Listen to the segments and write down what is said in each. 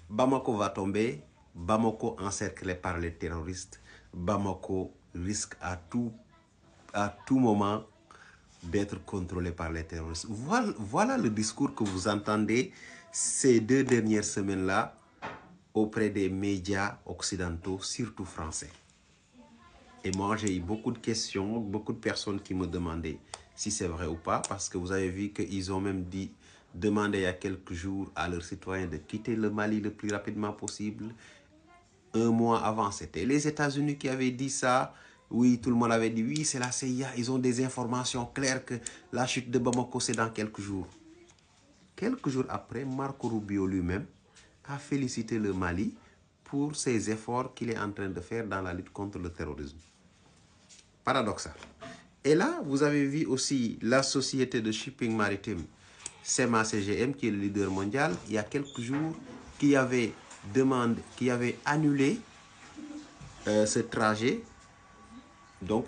Bamako va tomber, Bamako encerclé par les terroristes, Bamako risque à tout moment d'être contrôlé par les terroristes. Voilà le discours que vous entendez ces 2 dernières semaines-là auprès des médias occidentaux, surtout français. Et moi, j'ai eu beaucoup de questions, beaucoup de personnes qui me demandaient si c'est vrai ou pas, parce que vous avez vu qu'ils ont même demandé il y a quelques jours à leurs citoyens de quitter le Mali le plus rapidement possible. Un mois avant, c'était les États-Unis qui avaient dit ça. Oui, tout le monde avait dit, oui, c'est la CIA, ils ont des informations claires que la chute de Bamako, c'est dans quelques jours. Quelques jours après, Marco Rubio lui-même a félicité le Mali pour ses efforts qu'il est en train de faire dans la lutte contre le terrorisme. Paradoxal. Et là, vous avez vu aussi la société de shipping maritime SEMA CGM, qui est le leader mondial, il y a quelques jours, qui avait annulé ce trajet. Donc,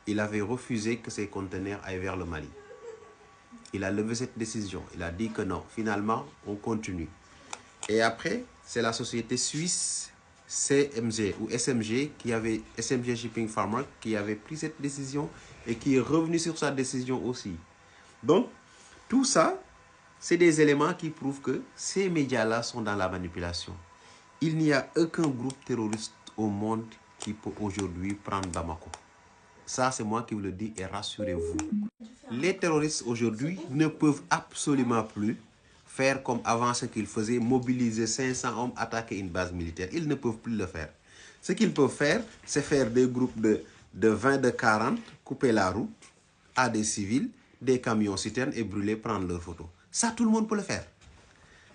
il avait refusé que ces conteneurs aillent vers le Mali. Il a levé cette décision. Il a dit que non, finalement, on continue. Et après, c'est la société suisse CMG ou SMG, SMG Shipping Farmer, qui avait pris cette décision et qui est revenu sur sa décision aussi. Donc, tout ça, c'est des éléments qui prouvent que ces médias-là sont dans la manipulation. Il n'y a aucun groupe terroriste au monde qui peut aujourd'hui prendre Bamako. Ça, c'est moi qui vous le dis et rassurez-vous. Les terroristes aujourd'hui ne peuvent absolument plus faire comme avant ce qu'ils faisaient, mobiliser 500 hommes, attaquer une base militaire. Ils ne peuvent plus le faire. Ce qu'ils peuvent faire, c'est faire des groupes de 20, de 40, couper la route à des civils, des camions citernes et brûler, prendre leurs photos. Ça, tout le monde peut le faire.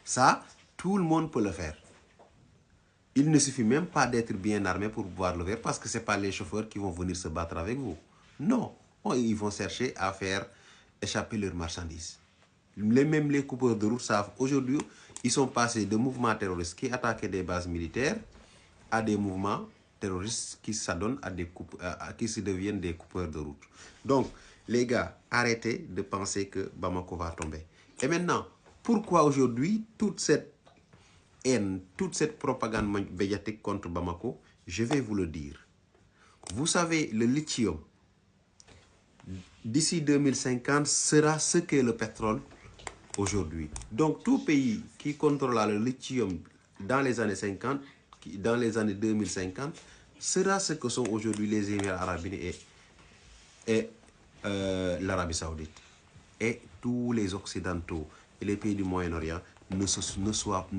Ça, tout le monde peut le faire. Il ne suffit même pas d'être bien armé pour pouvoir le faire parce que ce n'est pas les chauffeurs qui vont venir se battre avec vous. Non, ils vont chercher à faire échapper leurs marchandises. Même les coupeurs de route savent. Aujourd'hui, ils sont passés de mouvements terroristes qui attaquaient des bases militaires à des mouvements terroristes qui s'adonnent qui se deviennent des coupeurs de route. Donc, les gars, arrêtez de penser que Bamako va tomber. Et maintenant, pourquoi aujourd'hui toute cette haine, toute cette propagande médiatique contre Bamako? Je vais vous le dire. Vous savez, le lithium, d'ici 2050, sera ce qu'est le pétrole aujourd'hui. Donc, tout pays qui contrôlera le lithium dans les années 50, dans les années 2050, sera ce que sont aujourd'hui les Émirats arabes unis et l'Arabie saoudite. Et tous les Occidentaux et les pays du Moyen-Orient ne souhaitent